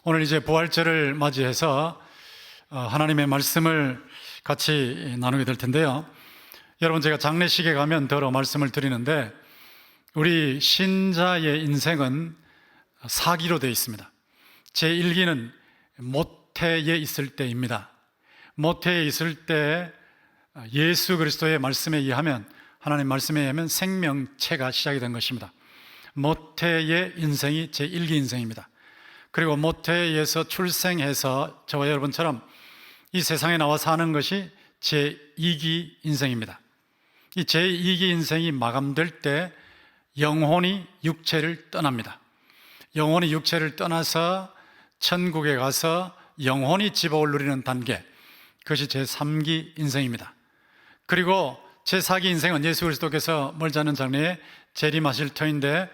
오늘 이제 부활절을 맞이해서 하나님의 말씀을 같이 나누게 될 텐데요. 여러분, 제가 장례식에 가면 더러 말씀을 드리는데, 우리 신자의 인생은 사기로 되어 있습니다. 제1기는 모태에 있을 때입니다. 모태에 있을 때 예수 그리스도의 말씀에 의하면, 하나님 말씀에 의하면 생명체가 시작이 된 것입니다. 모태의 인생이 제1기 인생입니다. 그리고 모태에 의해서 출생해서 저와 여러분처럼 이 세상에 나와 사는 것이 제2기 인생입니다. 이 제2기 인생이 마감될 때 영혼이 육체를 떠납니다. 영혼이 육체를 떠나서 천국에 가서 영혼이 집업을 누리는 단계, 그것이 제3기 인생입니다. 그리고 제4기 인생은 예수 그리스도께서 멀지 않은 장래에 재림하실 터인데,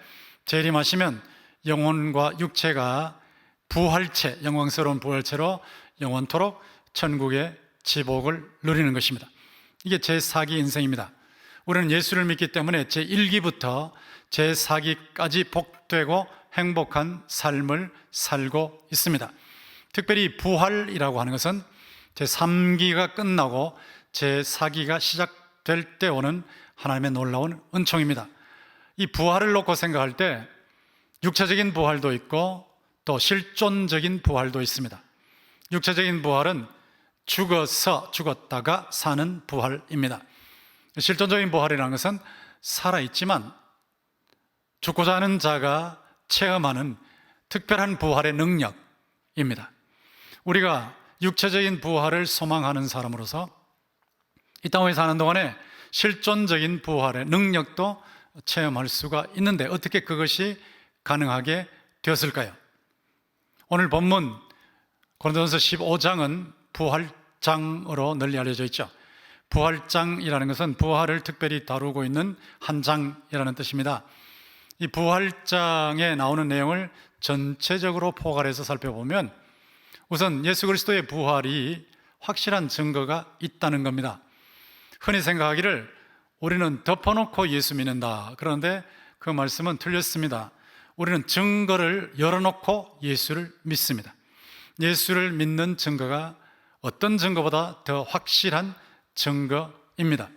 재림하시면 영혼과 육체가 부활체, 영광스러운 부활체로 영원토록 천국의 지복을 누리는 것입니다. 이게 제4기 인생입니다. 우리는 예수를 믿기 때문에 제1기부터 제4기까지 복되고 행복한 삶을 살고 있습니다. 특별히 부활이라고 하는 것은 제3기가 끝나고 제4기가 시작될 때 오는 하나님의 놀라운 은총입니다. 이 부활을 놓고 생각할 때 육체적인 부활도 있고 또 실존적인 부활도 있습니다. 육체적인 부활은 죽었다가 사는 부활입니다. 실존적인 부활이라는 것은 살아있지만 죽고자 하는 자가 체험하는 특별한 부활의 능력입니다. 우리가 육체적인 부활을 소망하는 사람으로서 이 땅에 사는 동안에 실존적인 부활의 능력도 체험할 수가 있는데, 어떻게 그것이 가능하게 되었을까요? 오늘 본문 고린도전서 15장은 부활장으로 널리 알려져 있죠. 부활장이라는 것은 부활을 특별히 다루고 있는 한 장이라는 뜻입니다. 이 부활장에 나오는 내용을 전체적으로 포괄해서 살펴보면 우선 예수 그리스도의 부활이 확실한 증거가 있다는 겁니다. 흔히 생각하기를 우리는 덮어놓고 예수 믿는다. 그런데 그 말씀은 틀렸습니다. 우리는 증거를 열어놓고 예수를 믿습니다. 예수를 믿는 증거가 어떤 증거보다 더 확실한 증거입니다.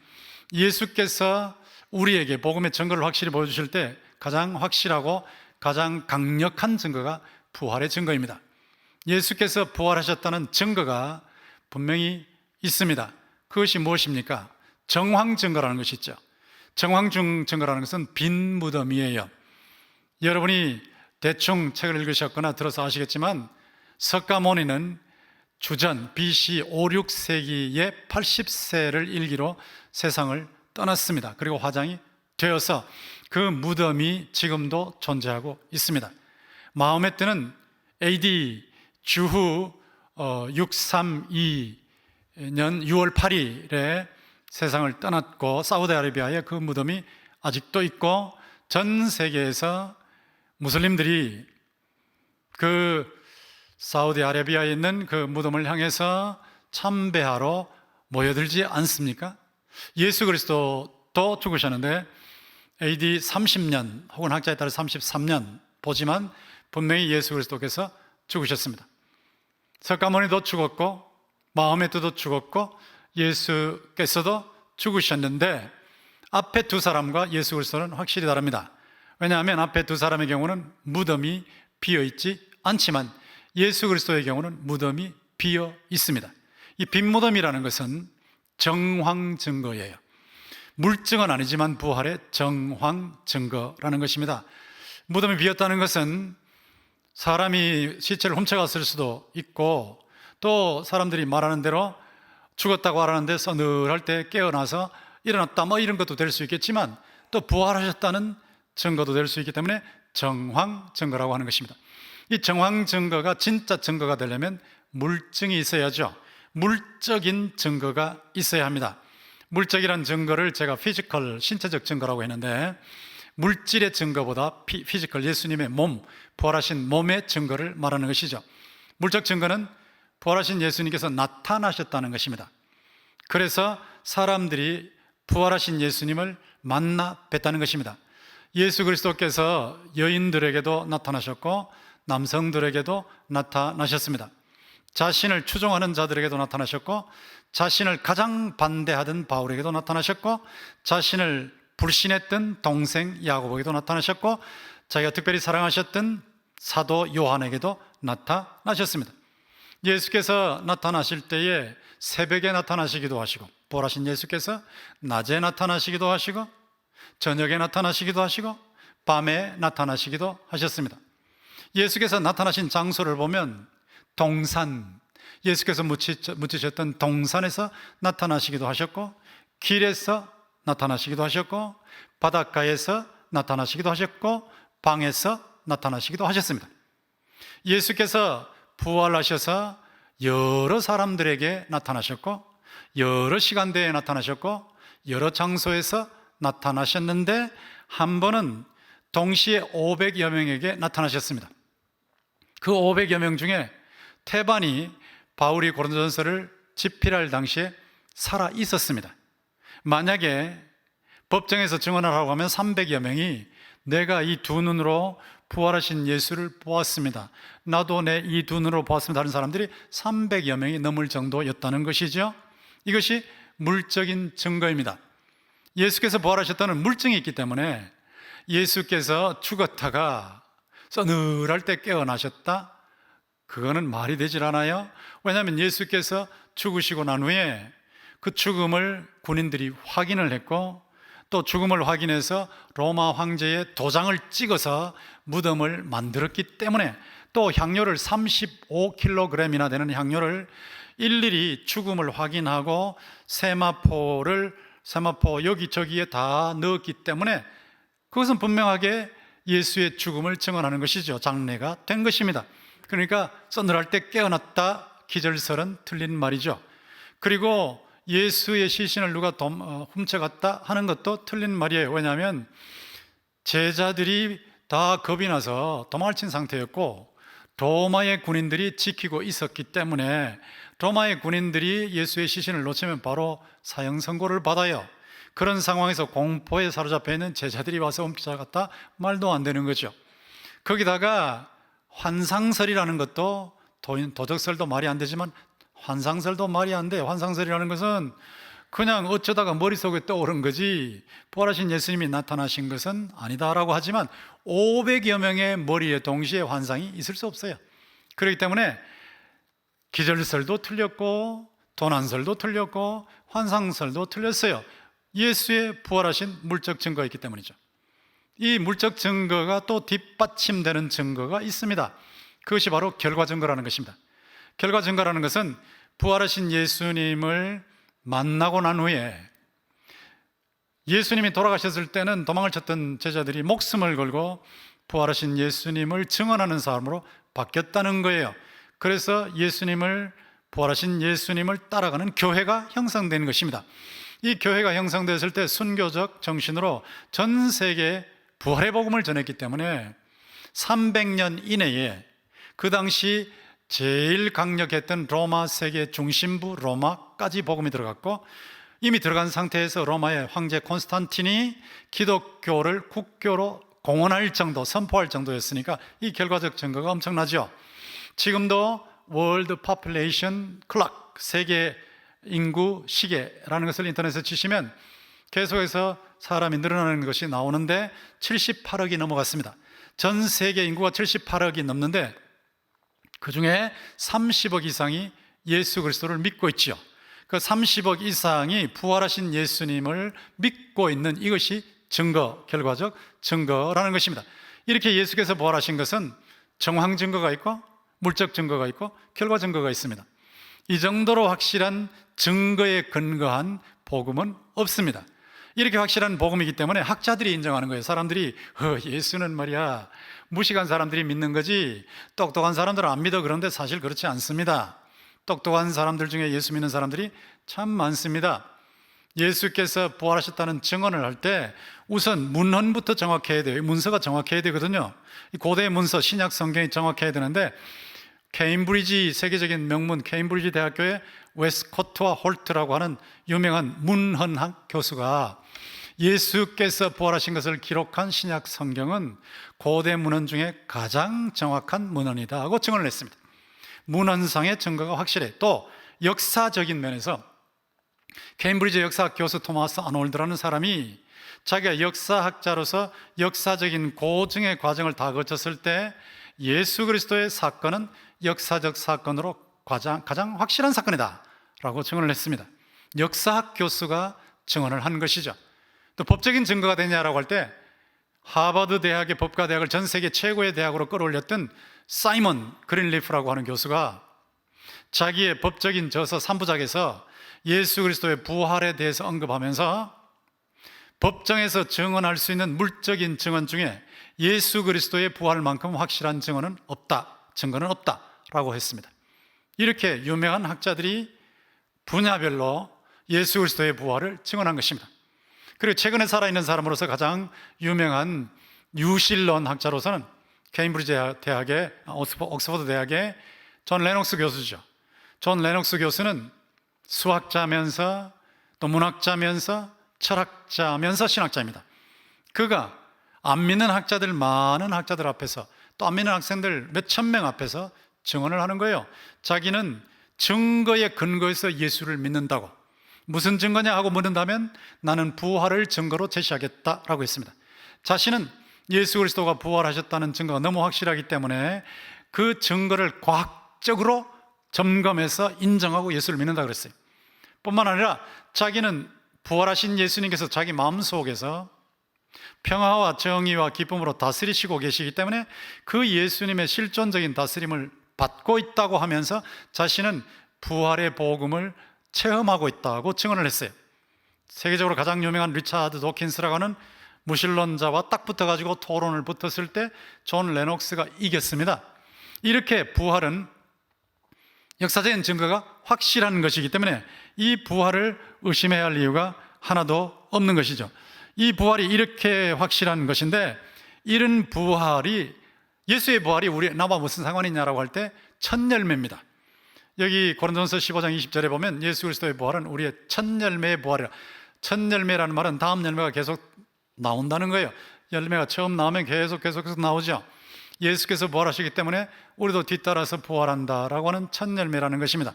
예수께서 우리에게 복음의 증거를 확실히 보여주실 때 가장 확실하고 가장 강력한 증거가 부활의 증거입니다. 예수께서 부활하셨다는 증거가 분명히 있습니다. 그것이 무엇입니까? 정황 증거라는 것이 있죠. 정황 증거라는 것은 빈 무덤이에요. 여러분이 대충 책을 읽으셨거나 들어서 아시겠지만 석가모니는 주전 BC 5, 6세기에 80세를 일기로 세상을 떠났습니다. 그리고 화장이 되어서 그 무덤이 지금도 존재하고 있습니다. 마호메트는 AD 주후 632년 6월 8일에 세상을 떠났고 사우디아라비아에 그 무덤이 아직도 있고, 전 세계에서 무슬림들이 그 사우디아라비아에 있는 그 무덤을 향해서 참배하러 모여들지 않습니까? 예수 그리스도도 죽으셨는데 AD 30년 혹은 학자에 따라 33년 보지만 분명히 예수 그리스도께서 죽으셨습니다. 석가모니도 죽었고 마호메트도 죽었고 예수께서도 죽으셨는데 앞에 두 사람과 예수 그리스도는 확실히 다릅니다. 왜냐하면 앞에 두 사람의 경우는 무덤이 비어있지 않지만 예수 그리스도의 경우는 무덤이 비어 있습니다. 이 빈 무덤이라는 것은 정황 증거예요. 물증은 아니지만 부활의 정황 증거라는 것입니다. 무덤이 비었다는 것은 사람이 시체를 훔쳐갔을 수도 있고, 또 사람들이 말하는 대로 죽었다고 하라는데 서늘할 때 깨어나서 일어났다 이런 것도 될 수 있겠지만, 또 부활하셨다는 증거도 될 수 있기 때문에 정황 증거라고 하는 것입니다. 이 정황 증거가 진짜 증거가 되려면 물증이 있어야죠. 물적인 증거가 있어야 합니다. 물적이란 증거를 제가 피지컬, 신체적 증거라고 했는데, 물질의 증거보다 피지컬, 예수님의 몸, 부활하신 몸의 증거를 말하는 것이죠. 물적 증거는 부활하신 예수님께서 나타나셨다는 것입니다. 그래서 사람들이 부활하신 예수님을 만나 뵀다는 것입니다. 예수 그리스도께서 여인들에게도 나타나셨고 남성들에게도 나타나셨습니다. 자신을 추종하는 자들에게도 나타나셨고, 자신을 가장 반대하던 바울에게도 나타나셨고, 자신을 불신했던 동생 야고보에게도 나타나셨고, 자기가 특별히 사랑하셨던 사도 요한에게도 나타나셨습니다. 예수께서 나타나실 때에 새벽에 나타나시기도 하시고, 부활하신 예수께서 낮에 나타나시기도 하시고, 저녁에 나타나시기도 하시고, 밤에 나타나시기도 하셨습니다. 예수께서 나타나신 장소를 보면 동산, 예수께서 묻히셨던 동산에서 나타나시기도 하셨고, 길에서 나타나시기도 하셨고, 바닷가에서 나타나시기도 하셨고, 방에서 나타나시기도 하셨습니다. 예수께서 부활하셔서 여러 사람들에게 나타나셨고, 여러 시간대에 나타나셨고, 여러 장소에서 나타나셨는데, 한 번은 동시에 500여 명에게 나타나셨습니다. 그 500여 명 중에 태반이 바울이 고린도전서를 집필할 당시에 살아 있었습니다. 만약에 법정에서 증언을 하고 하면 300여 명이 내가 이 두 눈으로 부활하신 예수를 보았습니다, 나도 내 이 두 눈으로 보았습니다 하는 사람들이 300여 명이 넘을 정도였다는 것이죠. 이것이 물적인 증거입니다. 예수께서 부활하셨다는 물증이 있기 때문에 예수께서 죽었다가 서늘할 때 깨어나셨다, 그거는 말이 되질 않아요. 왜냐하면 예수께서 죽으시고 난 후에 그 죽음을 군인들이 확인을 했고, 또 죽음을 확인해서 로마 황제의 도장을 찍어서 무덤을 만들었기 때문에, 또 향료를 35kg이나 되는 향료를 일일이 죽음을 확인하고 세마포 여기저기에 다 넣었기 때문에 그것은 분명하게 예수의 죽음을 증언하는 것이죠. 장례가 된 것입니다. 그러니까 서늘할 때 깨어났다, 기절설은 틀린 말이죠. 그리고 예수의 시신을 누가 훔쳐갔다 하는 것도 틀린 말이에요. 왜냐하면 제자들이 다 겁이 나서 도망을 친 상태였고, 로마의 군인들이 지키고 있었기 때문에 로마의 군인들이 예수의 시신을 놓치면 바로 사형 선고를 받아요. 그런 상황에서 공포에 사로잡혀 있는 제자들이 와서 훔쳐갔다, 말도 안 되는 거죠. 거기다가 환상설이라는 것도, 도적설도 말이 안 되지만 환상설도 말이 안 돼요. 환상설이라는 것은 그냥 어쩌다가 머릿속에 떠오른 거지 부활하신 예수님이 나타나신 것은 아니다라고 하지만 500여 명의 머리에 동시에 환상이 있을 수 없어요. 그렇기 때문에 기절설도 틀렸고 도난설도 틀렸고 환상설도 틀렸어요. 예수의 부활하신 물적 증거가 있기 때문이죠. 이 물적 증거가 또 뒷받침되는 증거가 있습니다. 그것이 바로 결과 증거라는 것입니다. 결과 증거라는 것은 부활하신 예수님을 만나고 난 후에, 예수님이 돌아가셨을 때는 도망을 쳤던 제자들이 목숨을 걸고 부활하신 예수님을 증언하는 사람으로 바뀌었다는 거예요. 그래서 부활하신 예수님을 따라가는 교회가 형성된 것입니다. 이 교회가 형성됐을 때 순교적 정신으로 전 세계에 부활의 복음을 전했기 때문에 300년 이내에 그 당시 제일 강력했던 로마 세계 중심부 로마까지 복음이 들어갔고, 이미 들어간 상태에서 로마의 황제 콘스탄틴이 기독교를 국교로 공언할 정도, 선포할 정도였으니까 이 결과적 증거가 엄청나죠. 지금도 월드 포퓰레이션 클락, 세계 인구 시계라는 것을 인터넷에 치시면 계속해서 사람이 늘어나는 것이 나오는데 78억이 넘어갔습니다. 전 세계 인구가 78억이 넘는데 그 중에 30억 이상이 예수 그리스도를 믿고 있죠. 그 30억 이상이 부활하신 예수님을 믿고 있는 이것이 증거, 결과적 증거라는 것입니다. 이렇게 예수께서 부활하신 것은 정황 증거가 있고 물적 증거가 있고 결과 증거가 있습니다. 이 정도로 확실한 증거에 근거한 복음은 없습니다. 이렇게 확실한 복음이기 때문에 학자들이 인정하는 거예요. 사람들이 예수는 말이야 무식한 사람들이 믿는 거지 똑똑한 사람들은 안 믿어. 그런데 사실 그렇지 않습니다. 똑똑한 사람들 중에 예수 믿는 사람들이 참 많습니다. 예수께서 부활하셨다는 증언을 할 때 우선 문헌부터 정확해야 돼요. 문서가 정확해야 되거든요. 고대 문서, 신약 성경이 정확해야 되는데 케임브리지, 세계적인 명문 케임브리지 대학교의 웨스코트와 홀트라고 하는 유명한 문헌학 교수가 예수께서 부활하신 것을 기록한 신약 성경은 고대 문헌 중에 가장 정확한 문헌이다 하고 증언을 했습니다. 문헌상의 증거가 확실해. 또 역사적인 면에서 케임브리지 역사학 교수 토마스 아놀드라는 사람이 자기가 역사학자로서 역사적인 고증의 과정을 다 거쳤을 때 예수 그리스도의 사건은 역사적 사건으로 가장 확실한 사건이다 라고 증언을 했습니다. 역사학 교수가 증언을 한 것이죠. 또 법적인 증거가 되냐라고 할 때 하버드 대학의 법과대학을 전 세계 최고의 대학으로 끌어올렸던 사이먼 그린리프라고 하는 교수가 자기의 법적인 저서 3부작에서 예수 그리스도의 부활에 대해서 언급하면서 법정에서 증언할 수 있는 물적인 증언 중에 예수 그리스도의 부활만큼 확실한 증거는 없다라고 했습니다. 이렇게 유명한 학자들이 분야별로 예수 그리스도의 부활을 증언한 것입니다. 그리고 최근에 살아있는 사람으로서 가장 유명한 유실론 학자로서는 케임브리지 대학의 옥스퍼드 대학의 존 레녹스 교수죠. 존 레녹스 교수는 수학자면서 또 문학자면서 철학자면서 신학자입니다. 그가 안 믿는 학자들, 많은 학자들 앞에서 또 안 믿는 학생들 몇천 명 앞에서 증언을 하는 거예요. 자기는 증거에 근거해서 예수를 믿는다고. 무슨 증거냐 하고 물은다면 나는 부활을 증거로 제시하겠다라고 했습니다. 자신은 예수 그리스도가 부활하셨다는 증거가 너무 확실하기 때문에 그 증거를 과학적으로 점검해서 인정하고 예수를 믿는다고 그랬어요. 뿐만 아니라 자기는 부활하신 예수님께서 자기 마음속에서 평화와 정의와 기쁨으로 다스리시고 계시기 때문에 그 예수님의 실존적인 다스림을 받고 있다고 하면서 자신은 부활의 복음을 체험하고 있다고 증언을 했어요. 세계적으로 가장 유명한 리차드 도킨스라고 하는 무신론자와 딱 붙어가지고 토론을 붙었을 때 존 레녹스가 이겼습니다. 이렇게 부활은 역사적인 증거가 확실한 것이기 때문에 이 부활을 의심해야 할 이유가 하나도 없는 것이죠. 이 부활이 이렇게 확실한 것인데 이런 부활이, 예수의 부활이 나와 무슨 상관이냐라고 할 때 첫 열매입니다. 여기 고린도전서 15장 20절에 보면 예수 그리스도의 부활은 우리의 첫 열매의 부활이라. 첫 열매라는 말은 다음 열매가 계속 나온다는 거예요. 열매가 처음 나오면 계속해서 나오죠. 예수께서 부활하시기 때문에 우리도 뒤따라서 부활한다라고 하는 첫 열매라는 것입니다.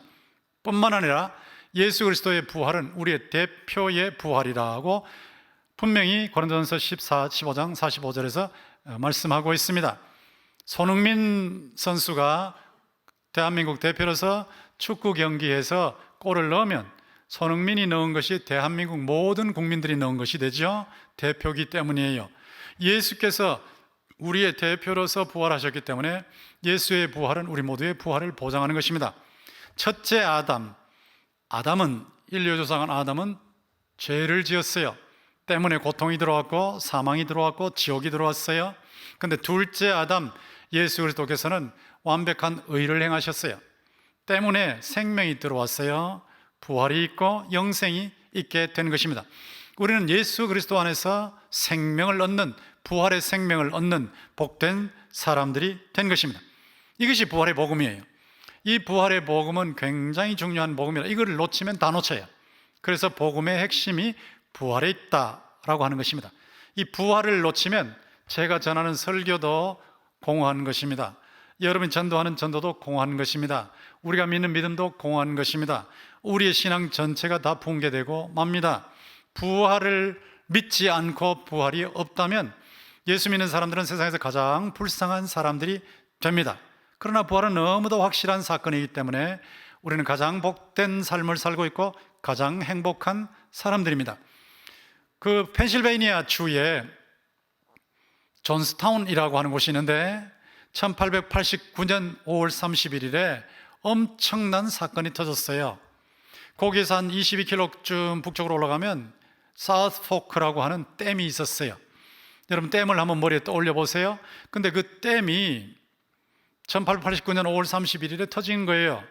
뿐만 아니라 예수 그리스도의 부활은 우리의 대표의 부활이라고 분명히 고린도전서 15장 45절에서 말씀하고 있습니다. 손흥민 선수가 대한민국 대표로서 축구 경기에서 골을 넣으면 손흥민이 넣은 것이 대한민국 모든 국민들이 넣은 것이 되죠. 대표기 때문이에요. 예수께서 우리의 대표로서 부활하셨기 때문에 예수의 부활은 우리 모두의 부활을 보장하는 것입니다. 첫째 아담은 인류 조상한 아담은 죄를 지었어요. 때문에 고통이 들어왔고 사망이 들어왔고 지옥이 들어왔어요. 그런데 둘째 아담 예수 그리스도께서는 완벽한 의를 행하셨어요. 때문에 생명이 들어왔어요. 부활이 있고 영생이 있게 된 것입니다. 우리는 예수 그리스도 안에서 생명을 얻는, 부활의 생명을 얻는 복된 사람들이 된 것입니다. 이것이 부활의 복음이에요. 이 부활의 복음은 굉장히 중요한 복음이라 이걸 놓치면 다 놓쳐요. 그래서 복음의 핵심이 부활에 있다라고 하는 것입니다. 이 부활을 놓치면 제가 전하는 설교도 공허한 것입니다. 여러분이 전도하는 전도도 공허한 것입니다. 우리가 믿는 믿음도 공허한 것입니다. 우리의 신앙 전체가 다 붕괴되고 맙니다. 부활을 믿지 않고 부활이 없다면 예수 믿는 사람들은 세상에서 가장 불쌍한 사람들이 됩니다. 그러나 부활은 너무도 확실한 사건이기 때문에 우리는 가장 복된 삶을 살고 있고 가장 행복한 사람들입니다. 그 펜실베이니아 주에 존스타운이라고 하는 곳이 있는데 1889년 5월 31일에 엄청난 사건이 터졌어요. 거기에서 한 22km쯤 북쪽으로 올라가면 사우스포크라고 하는 댐이 있었어요. 여러분 댐을 한번 머리에 떠올려 보세요. 근데 그 댐이 1889년 5월 31일에 터진 거예요.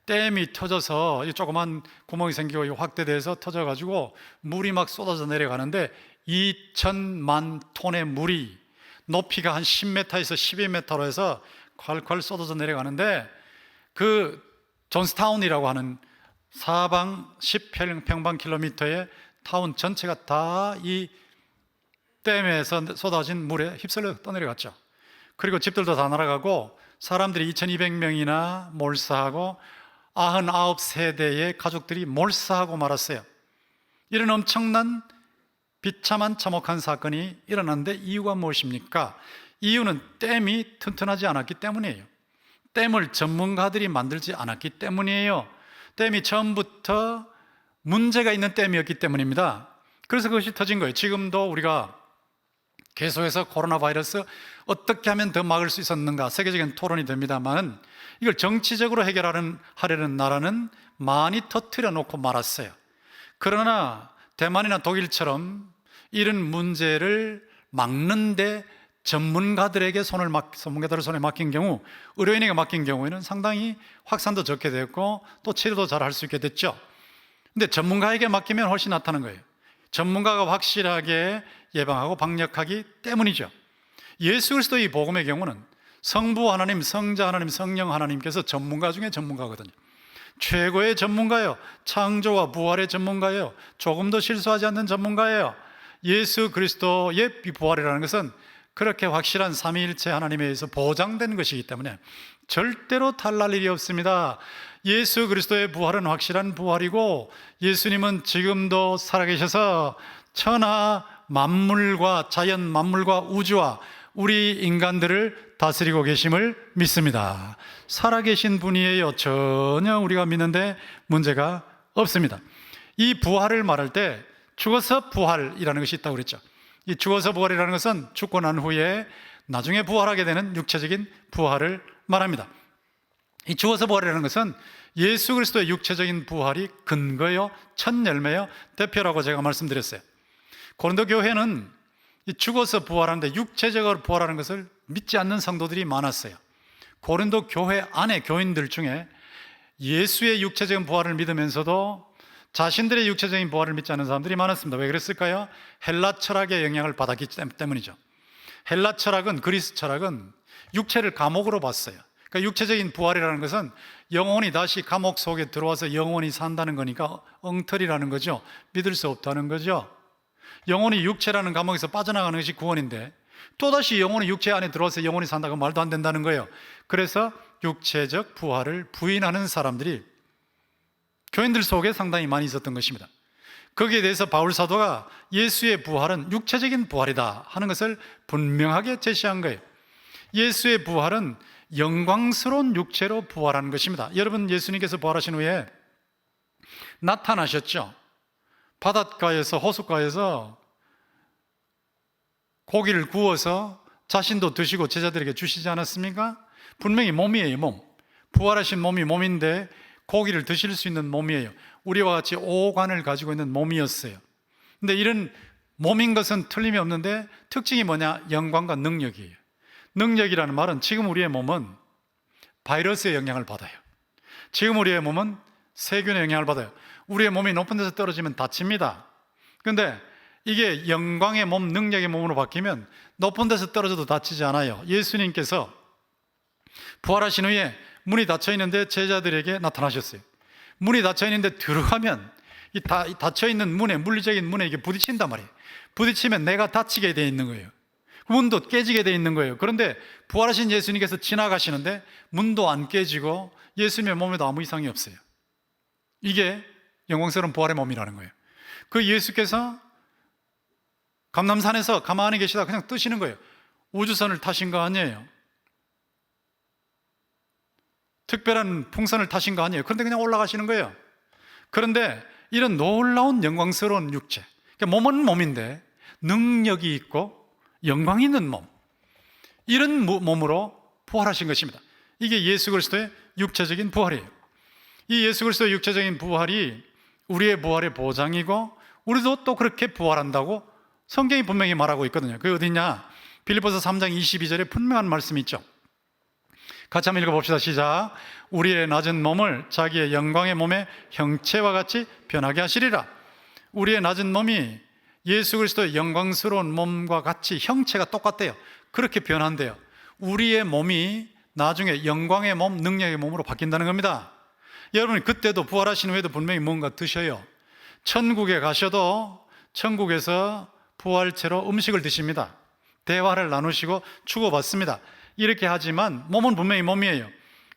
댐이 터져서 이 조그만 구멍이 생기고 확대돼서 터져가지고 물이 막 쏟아져 내려가는데 2천만 톤의 물이 높이가 한 10m에서 12m로 해서 콸콸 쏟아져 내려가는데 그 존스타운이라고 하는 사방 10평방킬로미터의 타운 전체가 다 이 댐에서 쏟아진 물에 휩쓸려 떠내려갔죠. 그리고 집들도 다 날아가고 사람들이 2200명이나 몰사하고 99세대의 가족들이 몰사하고 말았어요. 이런 엄청난 비참한 참혹한 사건이 일어났는데 이유가 무엇입니까? 이유는 댐이 튼튼하지 않았기 때문이에요. 댐을 전문가들이 만들지 않았기 때문이에요. 댐이 처음부터 문제가 있는 댐이었기 때문입니다. 그래서 그것이 터진 거예요. 지금도 우리가 계속해서 코로나 바이러스 어떻게 하면 더 막을 수 있었는가 세계적인 토론이 됩니다만 이걸 정치적으로 하려는 나라는 많이 터뜨려 놓고 말았어요. 그러나 대만이나 독일처럼 이런 문제를 막는데 전문가들에게 전문가들의 손에 맡긴 경우, 의료인에게 맡긴 경우에는 상당히 확산도 적게 됐고 또 치료도 잘 할 수 있게 됐죠. 근데 전문가에게 맡기면 훨씬 낫다는 거예요. 전문가가 확실하게 예방하고 방역하기 때문이죠. 예수 그리스도의 복음의 경우는 성부 하나님, 성자 하나님, 성령 하나님께서 전문가 중에 전문가거든요. 최고의 전문가예요. 창조와 부활의 전문가예요. 조금도 실수하지 않는 전문가예요. 예수 그리스도의 부활이라는 것은 그렇게 확실한 삼위일체 하나님에 의해서 보장된 것이기 때문에 절대로 탈날 일이 없습니다. 예수 그리스도의 부활은 확실한 부활이고 예수님은 지금도 살아계셔서 천하 만물과 자연 만물과 우주와 우리 인간들을 다스리고 계심을 믿습니다. 살아계신 분이에요. 전혀 우리가 믿는데 문제가 없습니다. 이 부활을 말할 때 죽어서 부활이라는 것이 있다고 그랬죠. 이 죽어서 부활이라는 것은 죽고 난 후에 나중에 부활하게 되는 육체적인 부활을 말합니다. 이 죽어서 부활이라는 것은 예수 그리스도의 육체적인 부활이 근거요, 첫 열매요, 대표라고 제가 말씀드렸어요. 고린도 교회는 이 죽어서 부활하는데 육체적으로 부활하는 것을 믿지 않는 성도들이 많았어요. 고린도 교회 안에 교인들 중에 예수의 육체적인 부활을 믿으면서도 자신들의 육체적인 부활을 믿지 않는 사람들이 많았습니다. 왜 그랬을까요? 헬라 철학의 영향을 받았기 때문이죠. 헬라 철학은, 그리스 철학은 육체를 감옥으로 봤어요. 그러니까 육체적인 부활이라는 것은 영혼이 다시 감옥 속에 들어와서 영혼이 산다는 거니까 엉터리라는 거죠. 믿을 수 없다는 거죠. 영혼이 육체라는 감옥에서 빠져나가는 것이 구원인데 또다시 영혼이 육체 안에 들어와서 영혼이 산다고 말도 안 된다는 거예요. 그래서 육체적 부활을 부인하는 사람들이 교인들 속에 상당히 많이 있었던 것입니다. 거기에 대해서 바울 사도가 예수의 부활은 육체적인 부활이다 하는 것을 분명하게 제시한 거예요. 예수의 부활은 영광스러운 육체로 부활하는 것입니다. 여러분, 예수님께서 부활하신 후에 나타나셨죠. 바닷가에서, 호숫가에서 고기를 구워서 자신도 드시고 제자들에게 주시지 않았습니까? 분명히 몸이에요, 몸. 부활하신 몸이 몸인데 고기를 드실 수 있는 몸이에요. 우리와 같이 오관을 가지고 있는 몸이었어요. 근데 이런 몸인 것은 틀림이 없는데 특징이 뭐냐? 영광과 능력이에요. 능력이라는 말은 지금 우리의 몸은 바이러스의 영향을 받아요. 지금 우리의 몸은 세균의 영향을 받아요. 우리의 몸이 높은 데서 떨어지면 다칩니다. 그런데 이게 영광의 몸, 능력의 몸으로 바뀌면 높은 데서 떨어져도 다치지 않아요. 예수님께서 부활하신 후에 문이 닫혀 있는데 제자들에게 나타나셨어요. 문이 닫혀 있는데 들어가면 이 닫혀 있는 문에, 물리적인 문에 이게 부딪힌단 말이에요. 부딪히면 내가 다치게 되어 있는 거예요. 문도 깨지게 되어 있는 거예요. 그런데 부활하신 예수님께서 지나가시는데 문도 안 깨지고 예수님의 몸에도 아무 이상이 없어요. 이게 영광스러운 부활의 몸이라는 거예요. 그 예수께서 감람산에서 가만히 계시다 그냥 뜨시는 거예요. 우주선을 타신 거 아니에요. 특별한 풍선을 타신 거 아니에요. 그런데 그냥 올라가시는 거예요. 그런데 이런 놀라운 영광스러운 육체, 그러니까 몸은 몸인데 능력이 있고 영광이 있는 몸, 이런 몸으로 부활하신 것입니다. 이게 예수 그리스도의 육체적인 부활이에요. 이 예수 그리스도의 육체적인 부활이 우리의 부활의 보장이고 우리도 또 그렇게 부활한다고 성경이 분명히 말하고 있거든요. 그게 어디냐? 빌립보서 3장 22절에 분명한 말씀이 있죠. 같이 한번 읽어봅시다. 시작. 우리의 낮은 몸을 자기의 영광의 몸의 형체와 같이 변하게 하시리라. 우리의 낮은 몸이 예수 그리스도의 영광스러운 몸과 같이 형체가 똑같대요. 그렇게 변한대요. 우리의 몸이 나중에 영광의 몸, 능력의 몸으로 바뀐다는 겁니다. 여러분, 그때도 부활하신 후에도 분명히 뭔가 드셔요. 천국에 가셔도 천국에서 부활체로 음식을 드십니다. 대화를 나누시고 주고받습니다. 이렇게 하지만 몸은 분명히 몸이에요.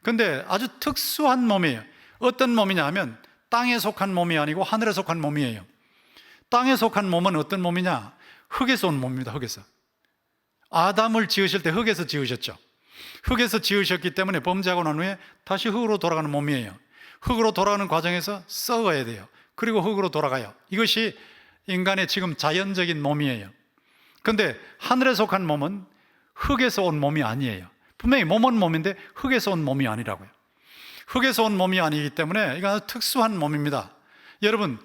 근데 아주 특수한 몸이에요. 어떤 몸이냐 하면 땅에 속한 몸이 아니고 하늘에 속한 몸이에요. 땅에 속한 몸은 어떤 몸이냐? 흙에서 온 몸입니다. 흙에서. 아담을 지으실 때 흙에서 지으셨죠. 흙에서 지으셨기 때문에 범죄하고 난 후에 다시 흙으로 돌아가는 몸이에요. 흙으로 돌아가는 과정에서 썩어야 돼요. 그리고 흙으로 돌아가요. 이것이 인간의 지금 자연적인 몸이에요. 그런데 하늘에 속한 몸은 흙에서 온 몸이 아니에요. 분명히 몸은 몸인데 흙에서 온 몸이 아니라고요. 흙에서 온 몸이 아니기 때문에 이건 아주 특수한 몸입니다. 여러분,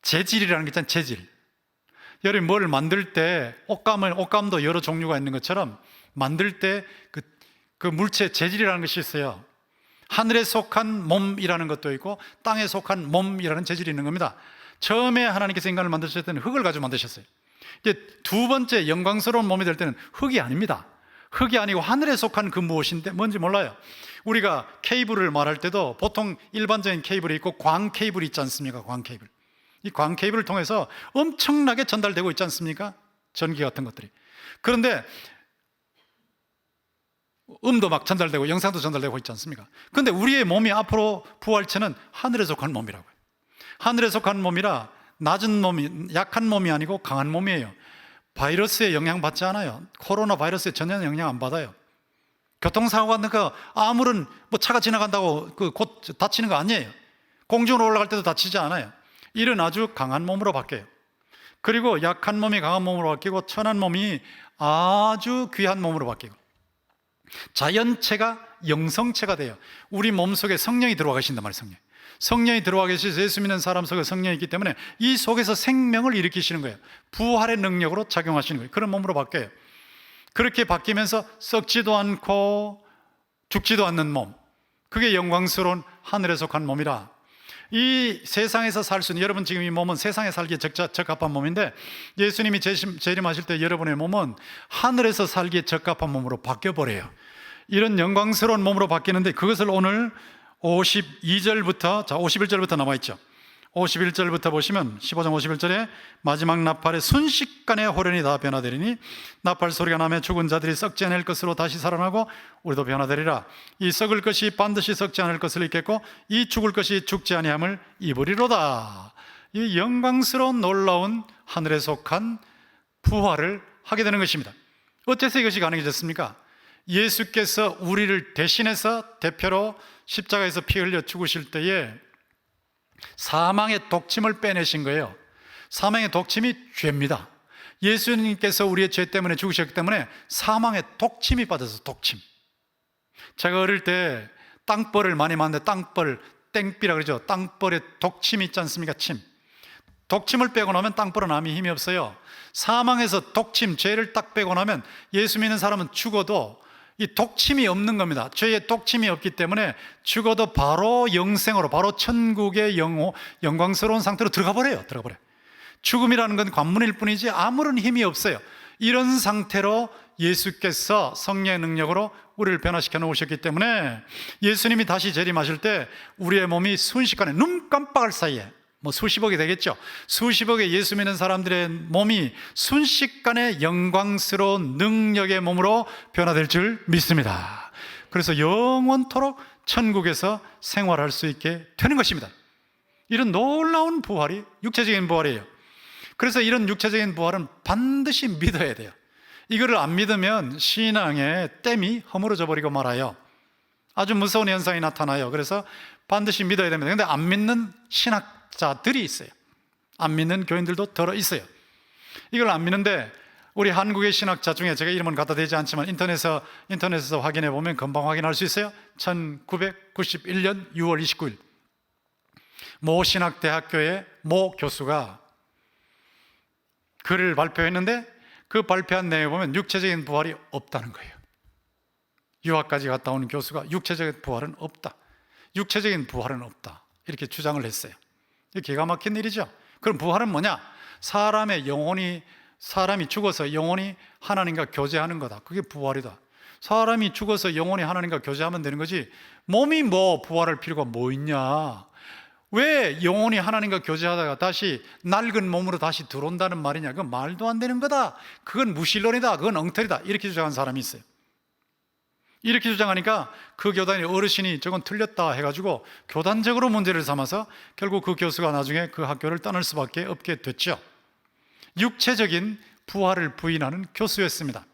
재질이라는 게 있잖아요. 재질. 여러분 뭘 만들 때 옷감도 여러 종류가 있는 것처럼 만들 때 그 물체 재질이라는 것이 있어요. 하늘에 속한 몸이라는 것도 있고 땅에 속한 몸이라는 재질이 있는 겁니다. 처음에 하나님께서 인간을 만드셨을 때는 흙을 가지고 만드셨어요. 이제 두 번째 영광스러운 몸이 될 때는 흙이 아닙니다. 흙이 아니고 하늘에 속한 그 무엇인데 뭔지 몰라요. 우리가 케이블을 말할 때도 보통 일반적인 케이블이 있고 광 케이블이 있지 않습니까? 광 케이블. 이 광 케이블을 통해서 엄청나게 전달되고 있지 않습니까? 전기 같은 것들이. 그런데 음도 막 전달되고 영상도 전달되고 있지 않습니까? 그런데 우리의 몸이 앞으로 부활체는 하늘에 속한 몸이라고요. 하늘에 속한 몸이라 낮은 몸이, 약한 몸이 아니고 강한 몸이에요. 바이러스에 영향받지 않아요. 코로나 바이러스에 전혀 영향 안 받아요. 교통사고가 나니까 아무런 차가 지나간다고 곧 다치는 거 아니에요. 공중으로 올라갈 때도 다치지 않아요. 이런 아주 강한 몸으로 바뀌어요. 그리고 약한 몸이 강한 몸으로 바뀌고 천한 몸이 아주 귀한 몸으로 바뀌고 자연체가 영성체가 돼요. 우리 몸속에 성령이 들어와 계신단 말이에요. 성령이 들어와 계셔서 예수 믿는 사람 속에 성령이 있기 때문에 이 속에서 생명을 일으키시는 거예요. 부활의 능력으로 작용하시는 거예요. 그런 몸으로 바뀌어요. 그렇게 바뀌면서 썩지도 않고 죽지도 않는 몸, 그게 영광스러운 하늘에 속한 몸이라. 이 세상에서 살 수 있는, 여러분 지금 이 몸은 세상에 살기에 적합한 몸인데 예수님이 재림하실 때 여러분의 몸은 하늘에서 살기에 적합한 몸으로 바뀌어버려요. 이런 영광스러운 몸으로 바뀌는데 그것을 오늘 52절부터 51절부터 나와있죠. 51절부터 보시면 15장 51절에 마지막 나팔에 순식간에 호련이 다 변화되리니 나팔 소리가 나며 죽은 자들이 썩지 않을 것으로 다시 살아나고 우리도 변화되리라. 이 썩을 것이 반드시 썩지 않을 것을 입겠고 이 죽을 것이 죽지 아니함을 입으리로다. 이 영광스러운 놀라운 하늘에 속한 부활을 하게 되는 것입니다. 어째서 이것이 가능해졌습니까? 예수께서 우리를 대신해서 대표로 십자가에서 피 흘려 죽으실 때에 사망의 독침을 빼내신 거예요. 사망의 독침이 죄입니다. 예수님께서 우리의 죄 때문에 죽으셨기 때문에 사망의 독침이 빠져서 독침. 제가 어릴 때 땅벌을 많이 맞는데 땅벌, 땡비라 그러죠. 땅벌에 독침이 있지 않습니까? 침. 독침을 빼고 나면 땅벌은 아무 힘이 없어요. 사망에서 독침, 죄를 딱 빼고 나면 예수 믿는 사람은 죽어도 이 독침이 없는 겁니다. 죄의 독침이 없기 때문에 죽어도 바로 영생으로, 바로 천국의 영광스러운 상태로 들어가 버려요. 죽음이라는 건 관문일 뿐이지 아무런 힘이 없어요. 이런 상태로 예수께서 성령의 능력으로 우리를 변화시켜 놓으셨기 때문에 예수님이 다시 재림하실 때 우리의 몸이 순식간에 눈 깜빡할 사이에 수십억이 되겠죠. 수십억의 예수 믿는 사람들의 몸이 순식간에 영광스러운 능력의 몸으로 변화될 줄 믿습니다. 그래서 영원토록 천국에서 생활할 수 있게 되는 것입니다. 이런 놀라운 부활이 육체적인 부활이에요. 그래서 이런 육체적인 부활은 반드시 믿어야 돼요. 이거를 안 믿으면 신앙의 댐이 허물어져 버리고 말아요. 아주 무서운 현상이 나타나요. 그래서 반드시 믿어야 됩니다. 그런데 안 믿는 신학자들이 있어요. 안 믿는 교인들도 들어 있어요. 이걸 안 믿는데 우리 한국의 신학자 중에 제가 이름은 갖다 대지 않지만 인터넷에서 확인해 보면 금방 확인할 수 있어요. 1991년 6월 29일 모 신학대학교의 모 교수가 글을 발표했는데 그 발표한 내용에 보면 육체적인 부활이 없다는 거예요. 유학까지 갔다 온 교수가 육체적인 부활은 없다. 육체적인 부활은 없다. 이렇게 주장을 했어요. 기가 막힌 일이죠. 그럼 부활은 뭐냐? 사람이 죽어서 영혼이 하나님과 교제하는 거다. 그게 부활이다. 사람이 죽어서 영혼이 하나님과 교제하면 되는 거지 몸이 부활할 필요가 뭐 있냐? 왜 영혼이 하나님과 교제하다가 다시 낡은 몸으로 다시 들어온다는 말이냐? 그건 말도 안 되는 거다. 그건 무신론이다. 그건 엉터리다. 이렇게 주장한 사람이 있어요. 이렇게 주장하니까 그 교단의 어르신이 저건 틀렸다 해가지고 교단적으로 문제를 삼아서 결국 그 교수가 나중에 그 학교를 떠날 수밖에 없게 됐죠. 육체적인 부활을 부인하는 교수였습니다.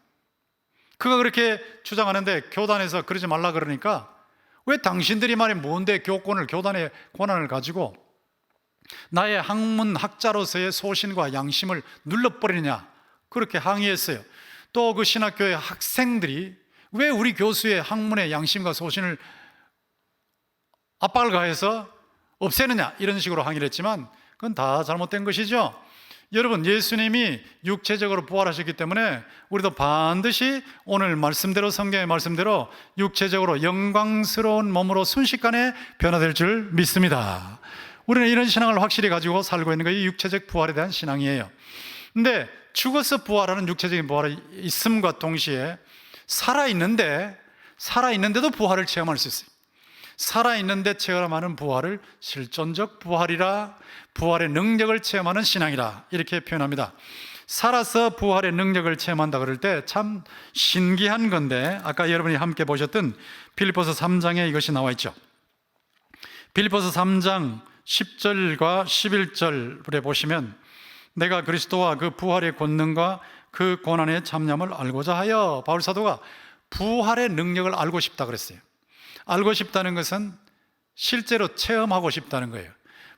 그가 그렇게 주장하는데 교단에서 그러지 말라 그러니까 왜 당신들이 말이 뭔데 교권을, 교단의 권한을 가지고 나의 학문 학자로서의 소신과 양심을 눌러버리느냐, 그렇게 항의했어요. 또 그 신학교의 학생들이 왜 우리 교수의 학문의 양심과 소신을 압박을 가해서 없애느냐, 이런 식으로 항의를 했지만 그건 다 잘못된 것이죠. 여러분, 예수님이 육체적으로 부활하셨기 때문에 우리도 반드시 오늘 말씀대로, 성경의 말씀대로 육체적으로 영광스러운 몸으로 순식간에 변화될 줄 믿습니다. 우리는 이런 신앙을 확실히 가지고 살고 있는 것이 육체적 부활에 대한 신앙이에요. 근데 죽어서 부활하는 육체적인 부활이 있음과 동시에 살아있는데도 부활을 체험할 수 있어요. 살아있는데 체험하는 부활을 실존적 부활이라, 부활의 능력을 체험하는 신앙이라, 이렇게 표현합니다. 살아서 부활의 능력을 체험한다 그럴 때 참 신기한 건데, 아까 여러분이 함께 보셨던 빌립보서 3장에 이것이 나와 있죠. 빌립보서 3장 10절과 11절에 보시면 내가 그리스도와 그 부활의 권능과 그 고난의 참념을 알고자 하여, 바울 사도가 부활의 능력을 알고 싶다 그랬어요. 알고 싶다는 것은 실제로 체험하고 싶다는 거예요.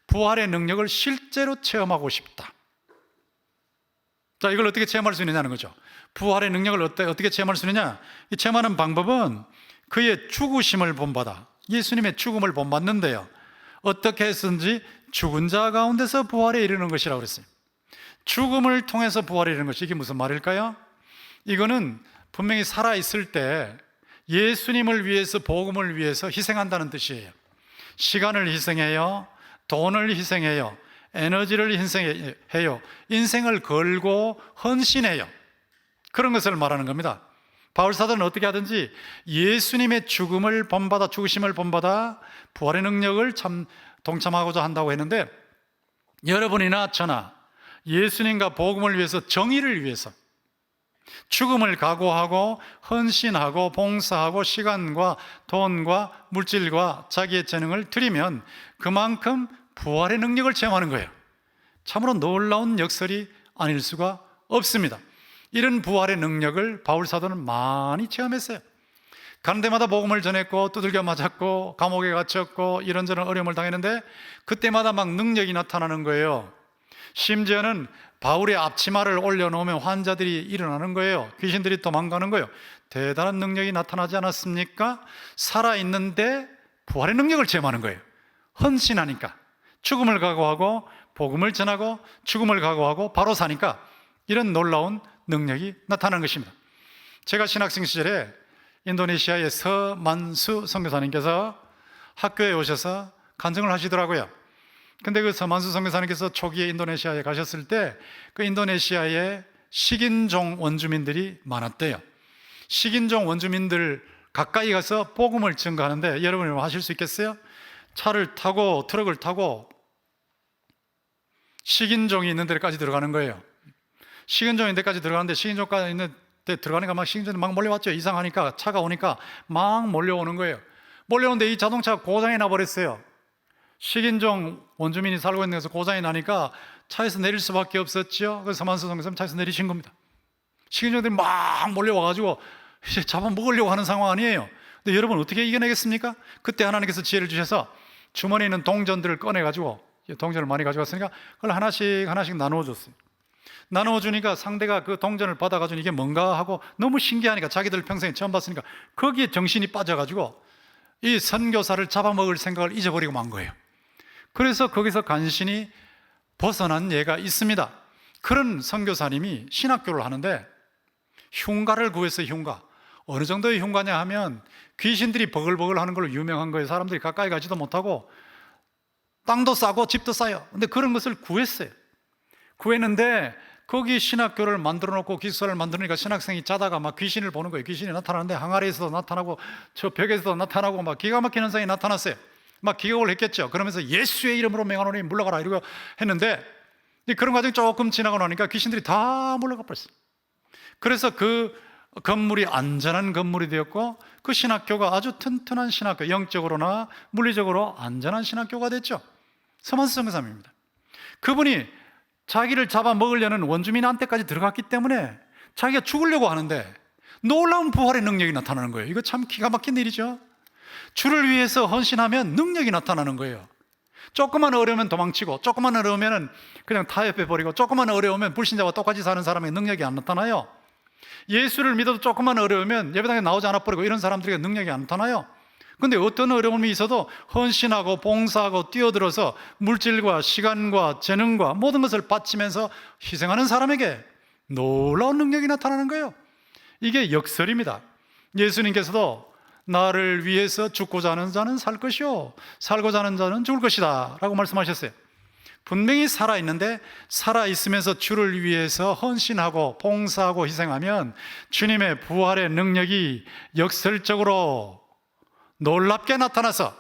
부활의 능력을 실제로 체험하고 싶다. 자, 이걸 어떻게 체험할 수 있느냐는 거죠. 부활의 능력을 어떻게 체험할 수 있느냐? 이 체험하는 방법은 그의 죽으심을 본받아, 예수님의 죽음을 본받는데요, 어떻게 했든지 죽은 자 가운데서 부활에 이르는 것이라고 그랬어요. 죽음을 통해서 부활에 이르는 것이, 이게 무슨 말일까요? 이거는 분명히 살아있을 때 예수님을 위해서, 복음을 위해서 희생한다는 뜻이에요. 시간을 희생해요, 돈을 희생해요, 에너지를 희생해요, 인생을 걸고 헌신해요. 그런 것을 말하는 겁니다. 바울 사도는 어떻게 하든지 예수님의 죽음을 본받아, 죽으심을 본받아 부활의 능력을 동참하고자 한다고 했는데, 여러분이나 저나 예수님과 복음을 위해서, 정의를 위해서 죽음을 각오하고 헌신하고 봉사하고 시간과 돈과 물질과 자기의 재능을 들이면 그만큼 부활의 능력을 체험하는 거예요. 참으로 놀라운 역설이 아닐 수가 없습니다. 이런 부활의 능력을 바울 사도는 많이 체험했어요. 가는 데마다 복음을 전했고 두들겨 맞았고 감옥에 갇혔고 이런저런 어려움을 당했는데 그때마다 막 능력이 나타나는 거예요. 심지어는 바울의 앞치마를 올려놓으면 환자들이 일어나는 거예요. 귀신들이 도망가는 거예요. 대단한 능력이 나타나지 않았습니까? 살아있는데 부활의 능력을 체험하는 거예요. 헌신하니까, 죽음을 각오하고 복음을 전하고 죽음을 각오하고 바로 사니까 이런 놀라운 능력이 나타나는 것입니다. 제가 신학생 시절에 인도네시아의 서만수 선교사님께서 학교에 오셔서 간증을 하시더라고요. 근데 그 서만수 선교사님께서 초기에 인도네시아에 가셨을 때 그 인도네시아에 식인종 원주민들이 많았대요. 식인종 원주민들 가까이 가서 복음을 증거하는데 여러분이 하실 수 있겠어요? 차를 타고 트럭을 타고 식인종이 있는 데까지 들어가는 거예요. 식인종이 있는 데까지 들어가는데 식인종까지 있는 데 들어가니까 막 식인종이 막 몰려왔죠. 이상하니까 차가 오니까 막 몰려오는 거예요. 몰려오는데 이 자동차가 고장이 나버렸어요. 식인종 원주민이 살고 있는 데서 고장이 나니까 차에서 내릴 수밖에 없었죠. 그래서 서만수 선교사님 차에서 내리신 겁니다. 식인종들이 막 몰려와가지고 이제 잡아먹으려고 하는 상황 아니에요. 근데 여러분 어떻게 이겨내겠습니까? 그때 하나님께서 지혜를 주셔서 주머니에 있는 동전들을 꺼내가지고, 동전을 많이 가져갔으니까 그걸 하나씩 나누어줬어요. 나누어주니까 상대가 그 동전을 받아가지고 이게 뭔가 하고 너무 신기하니까, 자기들 평생에 처음 봤으니까 거기에 정신이 빠져가지고 이 선교사를 잡아먹을 생각을 잊어버리고 만 거예요. 그래서 거기서 간신히 벗어난 예가 있습니다. 그런 선교사님이 신학교를 하는데 흉가를 구했어요. 흉가. 어느 정도의 흉가냐 하면 귀신들이 버글버글 하는 걸로 유명한 거예요. 사람들이 가까이 가지도 못하고 땅도 싸고 집도 싸요. 근데 그런 것을 구했어요. 구했는데 거기 신학교를 만들어 놓고 기숙사를 만들으니까 신학생이 자다가 막 귀신을 보는 거예요. 귀신이 나타나는데 항아리에서도 나타나고 저 벽에서도 나타나고 막 기가 막힌 현상이 나타났어요. 막 기겁을 했겠죠. 그러면서 예수의 이름으로 명하노니 물러가라 이러고 했는데, 그런 과정 조금 지나고 나니까 귀신들이 다 물러가 버렸어요. 그래서 그 건물이 안전한 건물이 되었고, 그 신학교가 아주 튼튼한 신학교, 영적으로나 물리적으로 안전한 신학교가 됐죠. 서만수 선교사님입니다. 그분이 자기를 잡아먹으려는 원주민한테까지 들어갔기 때문에 자기가 죽으려고 하는데 놀라운 부활의 능력이 나타나는 거예요. 이거 참 기가 막힌 일이죠. 주를 위해서 헌신하면 능력이 나타나는 거예요. 조금만 어려우면 도망치고, 조금만 어려우면 그냥 타협해버리고, 조금만 어려우면 불신자와 똑같이 사는 사람의 능력이 안 나타나요. 예수를 믿어도 조금만 어려우면 예배당에 나오지 않아버리고 이런 사람들에게 능력이 안 나타나요. 근데 어떤 어려움이 있어도 헌신하고 봉사하고 뛰어들어서 물질과 시간과 재능과 모든 것을 바치면서 희생하는 사람에게 놀라운 능력이 나타나는 거예요. 이게 역설입니다. 예수님께서도 나를 위해서 죽고자 하는 자는 살 것이요 살고자 하는 자는 죽을 것이다 라고 말씀하셨어요. 분명히 살아있는데, 살아있으면서 주를 위해서 헌신하고 봉사하고 희생하면 주님의 부활의 능력이 역설적으로 놀랍게 나타나서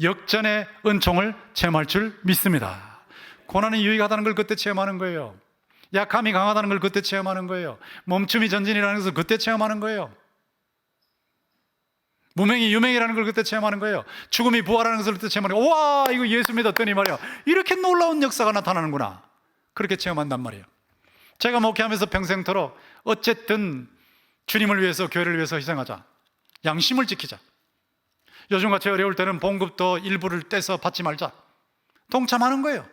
역전의 은총을 체험할 줄 믿습니다. 고난이 유익하다는 걸 그때 체험하는 거예요. 약함이 강하다는 걸 그때 체험하는 거예요. 멈춤이 전진이라는 것을 그때 체험하는 거예요. 무명이 유명이라는 걸 그때 체험하는 거예요. 죽음이 부활하는 것을 그때 체험하는 거예요. 와, 이거 예수 믿었더니 말이야, 이렇게 놀라운 역사가 나타나는구나. 그렇게 체험한단 말이에요. 제가 목회하면서 평생토록 어쨌든 주님을 위해서, 교회를 위해서 희생하자, 양심을 지키자, 요즘같이 어려울 때는 봉급도 일부를 떼서 받지 말자, 동참하는 거예요.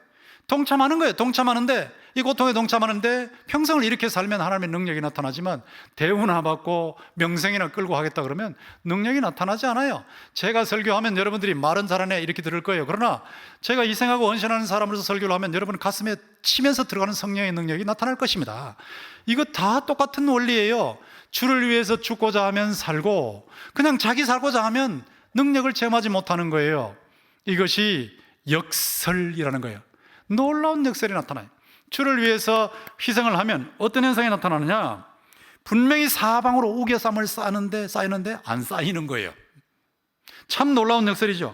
동참하는데, 이 고통에 동참하는데 평생을 이렇게 살면 하나님의 능력이 나타나지만, 대우나 받고 명성이나 끌고 하겠다 그러면 능력이 나타나지 않아요. 제가 설교하면 여러분들이 말은 잘하네 이렇게 들을 거예요. 그러나 제가 희생하고 헌신하는 사람으로서 설교를 하면 여러분 가슴에 치면서 들어가는 성령의 능력이 나타날 것입니다. 이거 다 똑같은 원리예요. 주를 위해서 죽고자 하면 살고, 그냥 자기 살고자 하면 능력을 체험하지 못하는 거예요. 이것이 역설이라는 거예요. 놀라운 역설이 나타나요. 주를 위해서 희생을 하면 어떤 현상이 나타나느냐? 분명히 사방으로 우겨쌈을 쌓이는데 안 쌓이는 거예요. 참 놀라운 역설이죠.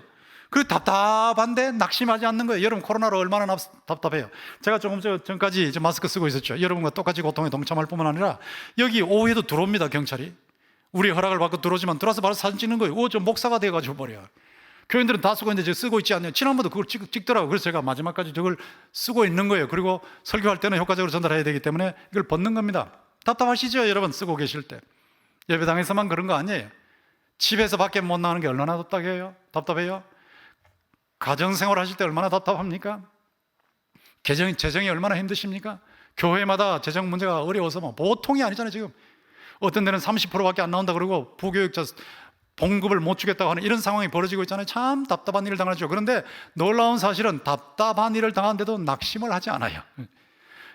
그리고 답답한데 낙심하지 않는 거예요. 여러분, 코로나로 얼마나 답답해요. 제가 조금 전까지 마스크 쓰고 있었죠. 여러분과 똑같이 고통에 동참할 뿐만 아니라 여기 오후에도 들어옵니다, 경찰이. 우리 허락을 받고 들어오지만 들어와서 바로 사진 찍는 거예요. 저 목사가 돼가지고 버려. 교인들은 다 쓰고 있는데 쓰고 있지 않네요. 지난번도 그걸 찍더라고요. 그래서 제가 마지막까지 저걸 쓰고 있는 거예요. 그리고 설교할 때는 효과적으로 전달해야 되기 때문에 이걸 벗는 겁니다. 답답하시죠, 여러분? 쓰고 계실 때. 예배당에서만 그런 거 아니에요. 집에서 밖에 못 나가는 게 얼마나 답답해요? 가정생활 하실 때 얼마나 답답합니까? 재정이 얼마나 힘드십니까? 교회마다 재정 문제가 어려워서 뭐 보통이 아니잖아요. 지금 어떤 데는 30%밖에 안 나온다 그러고 부교육자 봉급을 못 주겠다고 하는 이런 상황이 벌어지고 있잖아요. 참 답답한 일을 당하죠. 그런데 놀라운 사실은 답답한 일을 당하는데도 낙심을 하지 않아요.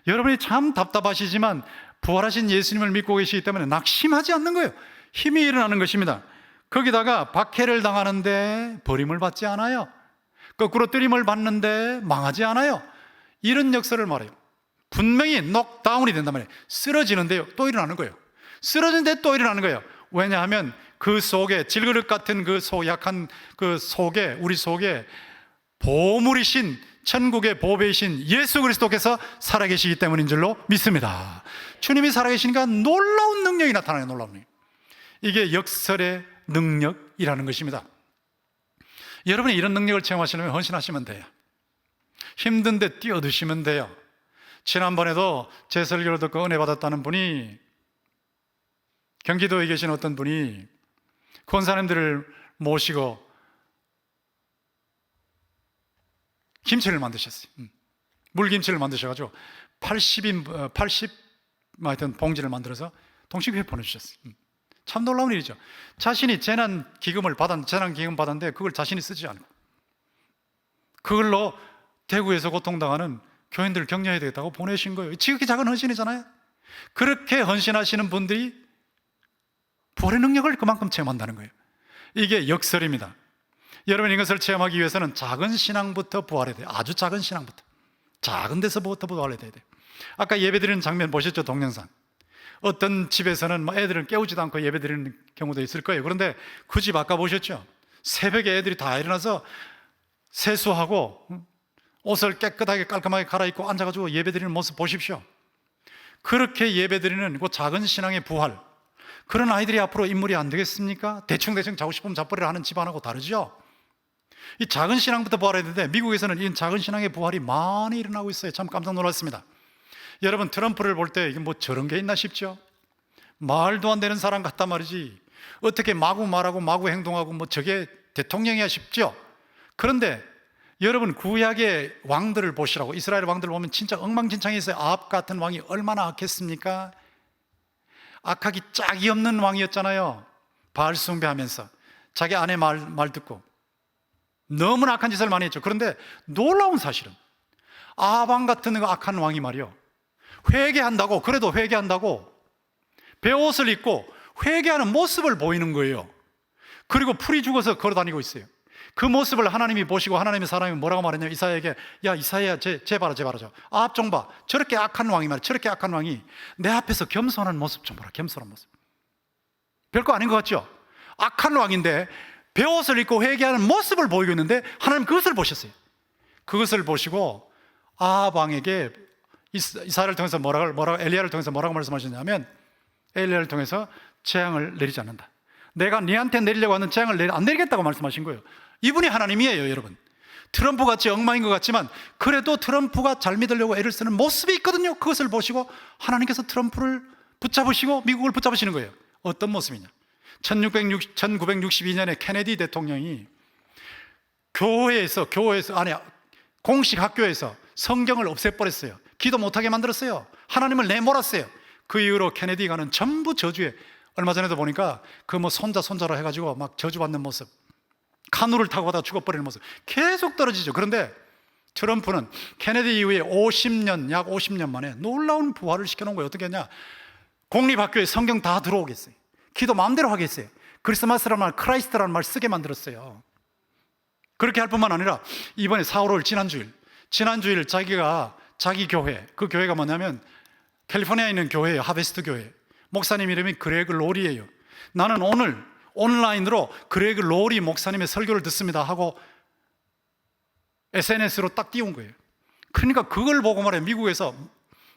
여러분이 참 답답하시지만 부활하신 예수님을 믿고 계시기 때문에 낙심하지 않는 거예요. 힘이 일어나는 것입니다. 거기다가 박해를 당하는데 버림을 받지 않아요. 거꾸로 뜨림을 받는데 망하지 않아요. 이런 역설을 말해요. 분명히 녹다운이 된단 말이에요. 쓰러지는데요, 또 일어나는 거예요. 쓰러지는데 또 일어나는 거예요. 왜냐하면 그 속에, 질그릇 같은 그 약한 그 속에, 우리 속에 보물이신, 천국의 보배이신 예수 그리스도께서 살아계시기 때문인 줄로 믿습니다. 주님이 살아계시니까 놀라운 능력이 나타나요. 놀라운 능력. 이게 역설의 능력이라는 것입니다. 여러분이 이런 능력을 체험하시려면 헌신하시면 돼요. 힘든데 뛰어드시면 돼요. 지난번에도 제 설교를 듣고 은혜 받았다는 분이, 경기도에 계신 어떤 분이 권사님들을 모시고 김치를 만드셨어요. 물김치를 만드셔가지고 80 하여튼 봉지를 만들어서 동식회에 보내주셨어요. 참 놀라운 일이죠. 자신이 재난기금 받았는데 그걸 자신이 쓰지 않고 그걸로 대구에서 고통당하는 교인들을 격려해야 되겠다고 보내신 거예요. 지극히 작은 헌신이잖아요. 그렇게 헌신하시는 분들이 부활의 능력을 그만큼 체험한다는 거예요. 이게 역설입니다. 여러분, 이것을 체험하기 위해서는 작은 신앙부터 부활해야 돼요. 아주 작은 신앙부터, 작은 데서부터 부활해야 돼요. 아까 예배드리는 장면 보셨죠? 동영상. 어떤 집에서는 애들을 깨우지도 않고 예배드리는 경우도 있을 거예요. 그런데 그 집 아까 보셨죠? 새벽에 애들이 다 일어나서 세수하고 옷을 깨끗하게 깔끔하게 갈아입고 앉아가지고 예배드리는 모습 보십시오. 그렇게 예배드리는 그 작은 신앙의 부활, 그런 아이들이 앞으로 인물이 안 되겠습니까? 대충 자고 싶으면 잡버리를 하는 집안하고 다르죠. 이 작은 신앙부터 부활해야 되는데 미국에서는 이 작은 신앙의 부활이 많이 일어나고 있어요. 참 깜짝 놀랐습니다. 여러분, 트럼프를 볼 때 이게 뭐 저런 게 있나 싶죠? 말도 안 되는 사람 같단 말이지. 어떻게 마구 말하고 마구 행동하고 뭐 저게 대통령이야 싶죠? 그런데 여러분, 구약의 왕들을 보시라고. 이스라엘 왕들을 보면 진짜 엉망진창했어요. 아합 같은 왕이 얼마나 악했습니까? 악하기 짝이 없는 왕이었잖아요. 바알 숭배하면서 자기 아내 말 듣고 너무나 악한 짓을 많이 했죠. 그런데 놀라운 사실은 아합 왕 같은 악한 왕이 말이요, 회개한다고, 그래도 회개한다고 베옷을 입고 회개하는 모습을 보이는 거예요. 그리고 풀이 죽어서 걸어다니고 있어요. 그 모습을 하나님이 보시고 하나님의 사람이 뭐라고 말했냐면 이사야에게, 야 이사야, 쟤 봐라. 아합 좀 봐. 저렇게 악한 왕이 말이야. 저렇게 악한 왕이 내 앞에서 겸손한 모습 좀 봐라. 겸손한 모습. 별거 아닌 것 같죠? 악한 왕인데 베옷을 입고 회개하는 모습을 보이고 있는데 하나님 그것을 보셨어요. 그것을 보시고 아합 왕에게 이사야를 통해서 엘리야를 통해서 뭐라고 말씀하셨냐면, 엘리야를 통해서 재앙을 내리지 않는다. 내가 네한테 내리려고 하는 재앙을 안 내리겠다고 말씀하신 거예요. 이분이 하나님이에요, 여러분. 트럼프 같이 엉망인 것 같지만 그래도 트럼프가 잘 믿으려고 애를 쓰는 모습이 있거든요. 그것을 보시고 하나님께서 트럼프를 붙잡으시고 미국을 붙잡으시는 거예요. 어떤 모습이냐? 1962년에 케네디 대통령이 교회에서 공식 학교에서 성경을 없애버렸어요. 기도 못하게 만들었어요. 하나님을 내몰았어요. 그 이후로 케네디가는 전부 저주에, 얼마 전에도 보니까 그 뭐 손자로 해가지고 막 저주받는 모습, 카누를 타고 가다가 죽어버리는 모습 계속 떨어지죠. 그런데 트럼프는 케네디 이후에 약 50년 만에 놀라운 부활을 시켜놓은 거예요. 어떻게 했냐? 공립학교에 성경 다 들어오겠어요. 기도 마음대로 하겠어요. 크리스마스라는 말, 크라이스트라는 말 쓰게 만들었어요. 그렇게 할 뿐만 아니라 이번에 4월 5일 지난주일 자기 교회, 그 교회가 뭐냐면 캘리포니아에 있는 교회예요. 하베스트 교회. 목사님 이름이 그레그 로리예요. 나는 오늘 온라인으로 그레그 로리 목사님의 설교를 듣습니다 하고 SNS로 딱 띄운 거예요. 그러니까 그걸 보고 말이에요. 미국에서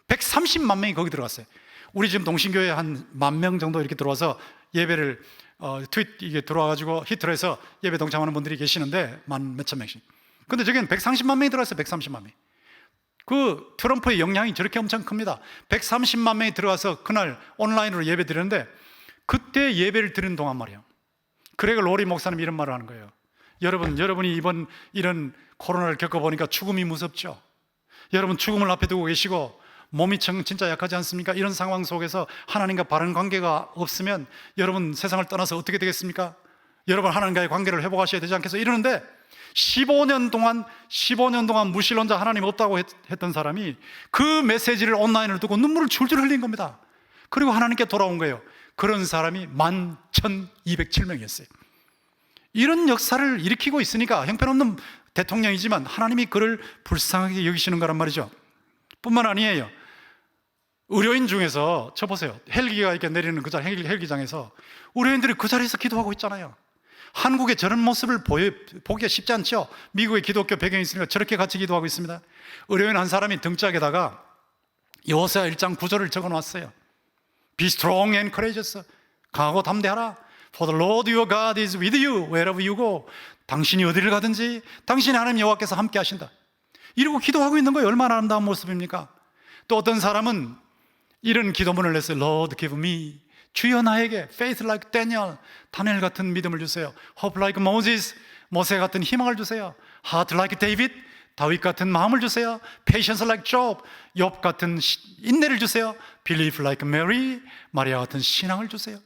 130만 명이 거기 들어갔어요. 우리 지금 동신교회 한 10,000명 정도 이렇게 들어와서 예배를 이게 들어와가지고 히트로 해서 예배 동참하는 분들이 계시는데 만 몇천 명씩. 근데 저기는 130만 명이 들어왔어요. 130만 명. 그 트럼프의 영향이 저렇게 엄청 큽니다. 130만 명이 들어가서 그날 온라인으로 예배 드렸는데, 그때 예배를 드리는 동안 말이에요, 그레그 로리 목사님 이런 말을 하는 거예요. 여러분이 이번 이런 코로나를 겪어보니까 죽음이 무섭죠? 여러분 죽음을 앞에 두고 계시고 몸이 진짜 약하지 않습니까? 이런 상황 속에서 하나님과 바른 관계가 없으면 여러분 세상을 떠나서 어떻게 되겠습니까? 여러분 하나님과의 관계를 회복하셔야 되지 않겠어요? 이러는데 15년 동안 무신론자 하나님 없다고 했던 사람이 그 메시지를 온라인으로 듣고 눈물을 줄줄 흘린 겁니다. 그리고 하나님께 돌아온 거예요. 그런 사람이 11,207명이었어요. 이런 역사를 일으키고 있으니까 형편없는 대통령이지만 하나님이 그를 불쌍하게 여기시는 거란 말이죠. 뿐만 아니에요. 의료인 중에서 쳐보세요. 헬기가 이렇게 내리는 그 자리, 헬기장에서 의료인들이 그 자리에서 기도하고 있잖아요. 한국의 저런 모습을 보기가 쉽지 않죠. 미국의 기독교 배경이 있으니까 저렇게 같이 기도하고 있습니다. 의료인 한 사람이 등짝에다가 여호수아 1장 9절을 적어놨어요. Be strong and courageous. 강하고 담대하라. For the Lord your God is with you wherever you go. 당신이 어디를 가든지 당신의 하나님 여호와께서 함께 하신다. 이러고 기도하고 있는 거예요. 얼마나 아름다운 모습입니까? 또 어떤 사람은 이런 기도문을 냈어요. Lord give me, 주여 나에게 faith like Daniel, 다니엘 같은 믿음을 주세요. Hope like Moses, 모세 같은 희망을 주세요. Heart like David, 다윗 같은 마음을 주세요. Patience like Job, 욥 같은 인내를 주세요. Believe like Mary, 마리아 같은 신앙을 주세요.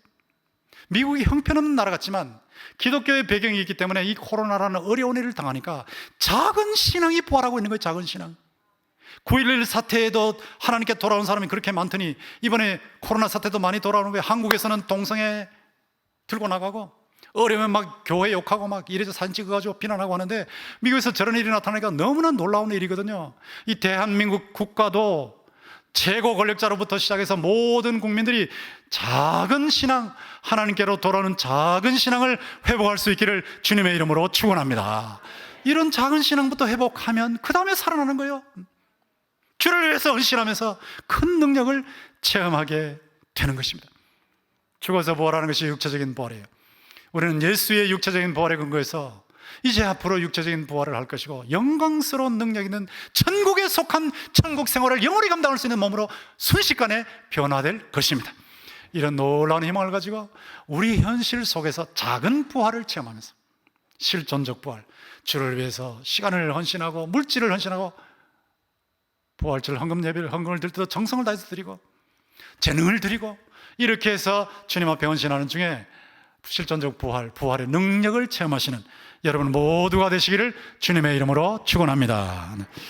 미국이 형편없는 나라 같지만 기독교의 배경이 있기 때문에 이 코로나라는 어려운 일을 당하니까 작은 신앙이 부활하고 있는 거예요. 작은 신앙. 9.11 사태에도 하나님께 돌아온 사람이 그렇게 많더니 이번에 코로나 사태도 많이 돌아오는 거예요. 한국에서는 동성애 들고 나가고 어려우면 막 교회 욕하고 막 이래서 사진 찍어가지고 비난하고 하는데, 미국에서 저런 일이 나타나니까 너무나 놀라운 일이거든요. 이 대한민국 국가도 최고 권력자로부터 시작해서 모든 국민들이 작은 신앙, 하나님께로 돌아오는 작은 신앙을 회복할 수 있기를 주님의 이름으로 축원합니다. 이런 작은 신앙부터 회복하면 그 다음에 살아나는 거예요. 주를 위해서 헌신하면서 큰 능력을 체험하게 되는 것입니다. 죽어서 부활하는 것이 육체적인 부활이에요. 우리는 예수의 육체적인 부활에 근거해서 이제 앞으로 육체적인 부활을 할 것이고, 영광스러운 능력 있는 천국에 속한 천국 생활을 영원히 감당할 수 있는 몸으로 순식간에 변화될 것입니다. 이런 놀라운 희망을 가지고 우리 현실 속에서 작은 부활을 체험하면서, 실존적 부활, 주를 위해서 시간을 헌신하고 물질을 헌신하고 부활절 헌금 예배를, 헌금을 드릴 때도 정성을 다해서 드리고 재능을 드리고, 이렇게 해서 주님 앞에 헌신하는 중에 실존적 부활, 부활의 능력을 체험하시는 여러분 모두가 되시기를 주님의 이름으로 축원합니다.